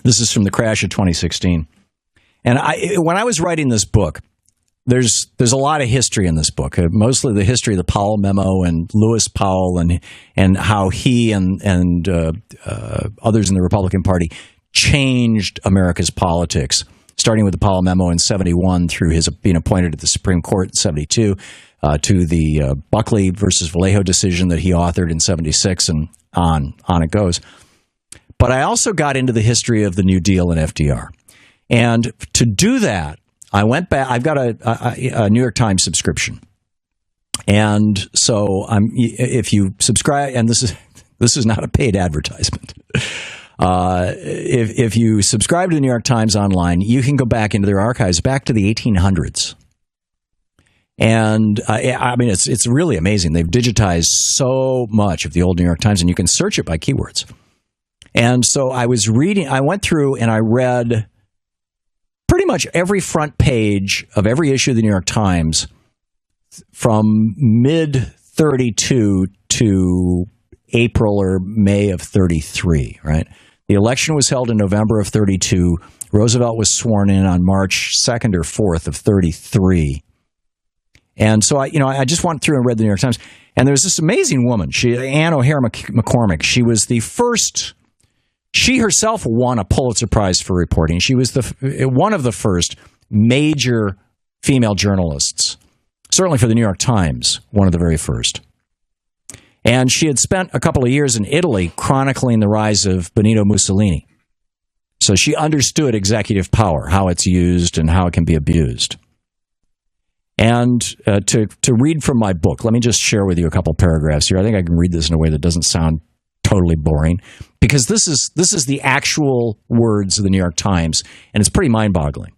This is from the crash of 2016. And when I was writing this book, there's a lot of history in this book, mostly the history of the Powell memo and Lewis Powell and how he and others in the Republican Party changed America's politics, starting with the Powell memo in 71 through his being appointed at the Supreme Court in 72, to the Buckley versus Vallejo decision that he authored in 76, and on it goes. But I also got into the history of the New Deal and FDR. And to do that, I went back. I've got a New York Times subscription, and so if you subscribe, and this is not a paid advertisement. If you subscribe to the New York Times online, you can go back into their archives back to the 1800s, and I mean it's really amazing. They've digitized so much of the old New York Times, and you can search it by keywords. And so I went through and I read pretty much every front page of every issue of the New York Times from mid-32 to April or May of 33, right? The election was held in November of 32. Roosevelt was sworn in on March 2nd or 4th of 33. And so I just went through and read the New York Times. And there was this amazing woman, Ann O'Hara McCormick. She was the first. She herself won a Pulitzer Prize for reporting. She was one of the first major female journalists, certainly for the New York Times, one of the very first. And she had spent a couple of years in Italy chronicling the rise of Benito Mussolini. So she understood executive power, how it's used and how it can be abused. And to read from my book, let me just share with you a couple paragraphs here. I think I can read this in a way that doesn't sound totally boring, because this is the actual words of the New York Times, and it's pretty mind-boggling.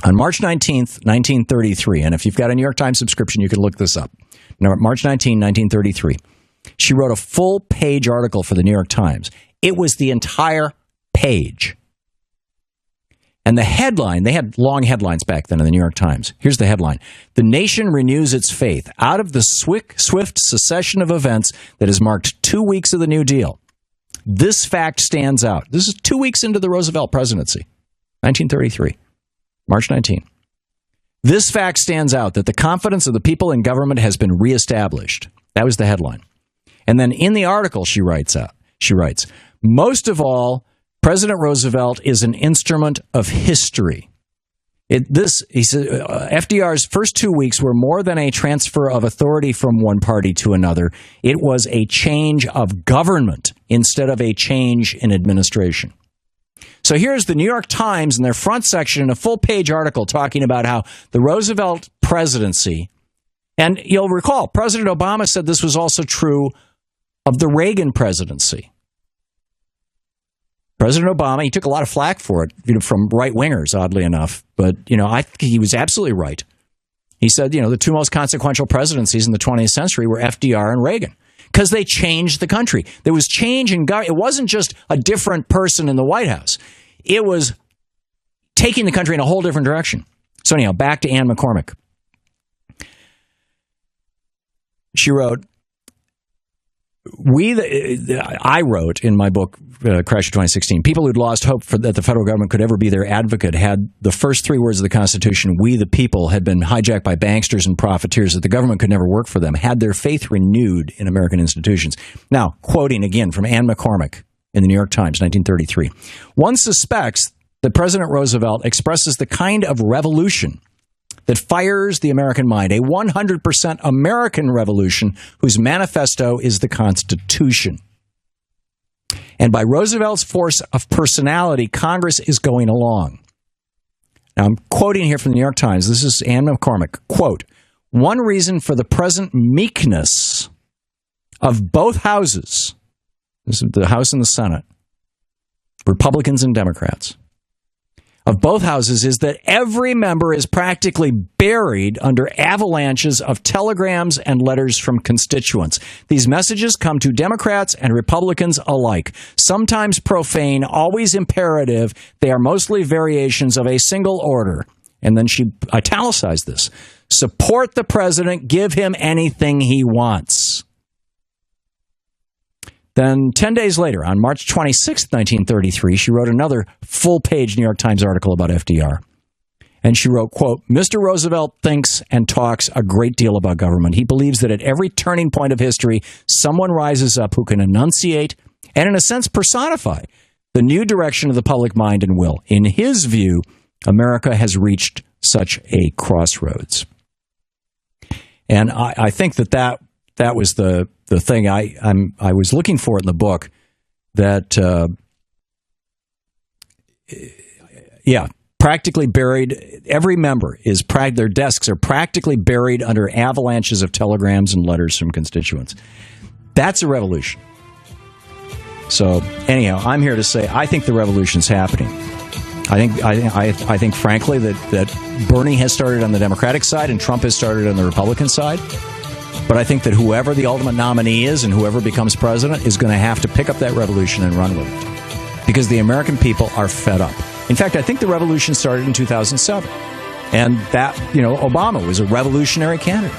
On March 19th, 1933, and if you've got a New York Times subscription, you can look this up. March 19, 1933, she wrote a full-page article for the New York Times. It was the entire page. And the headline, they had long headlines back then in the New York Times. Here's the headline. The nation renews its faith out of the swift succession of events that has marked 2 weeks of the New Deal. This fact stands out. This is 2 weeks into the Roosevelt presidency, 1933, March 19. This fact stands out that the confidence of the people in government has been reestablished. That was the headline. And then in the article she writes, most of all, President Roosevelt is an instrument of history. He said, FDR's first 2 weeks were more than a transfer of authority from one party to another. It was a change of government instead of a change in administration. So here's the New York Times in their front section in a full-page article talking about how the Roosevelt presidency, and you'll recall, President Obama said this was also true of the Reagan presidency. President Obama, he took a lot of flack for it, from right-wingers, oddly enough. But, I think he was absolutely right. He said, the two most consequential presidencies in the 20th century were FDR and Reagan, because they changed the country. There was change in government. It wasn't just a different person in the White House. It was taking the country in a whole different direction. So anyhow, back to Ann McCormick. She wrote, I wrote in my book, Crash of 2016, people who'd lost hope that the federal government could ever be their advocate had the first three words of the Constitution, we the people, had been hijacked by banksters and profiteers, that the government could never work for them, had their faith renewed in American institutions. Now, quoting again from Ann McCormick in the New York Times, 1933, one suspects that President Roosevelt expresses the kind of revolution that fires the American mind, a 100% American revolution whose manifesto is the Constitution. And by Roosevelt's force of personality, Congress is going along. Now, I'm quoting here from the New York Times. This is Ann McCormick. Quote, one reason for the present meekness of both houses, this is the House and the Senate, Republicans and Democrats, of both houses, is that every member is practically buried under avalanches of telegrams and letters from constituents. These messages come to Democrats and Republicans alike. Sometimes profane, always imperative. They are mostly variations of a single order. And then she italicized this. Support the president. Give him anything he wants. Then 10 days later, on March 26, 1933, she wrote another full-page New York Times article about FDR. And she wrote, quote, Mr. Roosevelt thinks and talks a great deal about government. He believes that at every turning point of history, someone rises up who can enunciate and, in a sense, personify the new direction of the public mind and will. In his view, America has reached such a crossroads. And I think that was the thing I was looking for in the book. That practically buried. Every member is their desks are practically buried under avalanches of telegrams and letters from constituents. That's a revolution. So anyhow, I'm here to say I think the revolution's happening. I think, frankly, that Bernie has started on the Democratic side and Trump has started on the Republican side. But I think that whoever the ultimate nominee is and whoever becomes president is going to have to pick up that revolution and run with it. Because the American people are fed up. In fact, I think the revolution started in 2007. And that, Obama was a revolutionary candidate.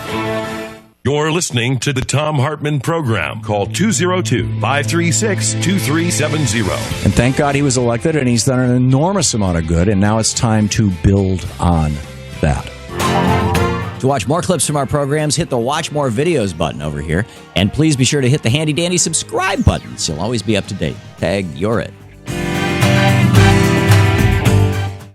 You're listening to the Thom Hartmann Program. Call 202-536-2370. And thank God he was elected, and he's done an enormous amount of good, and now it's time to build on that. To watch more clips from our programs, hit the Watch More Videos button over here. And please be sure to hit the handy-dandy subscribe button so you'll always be up to date. Tag, you're it.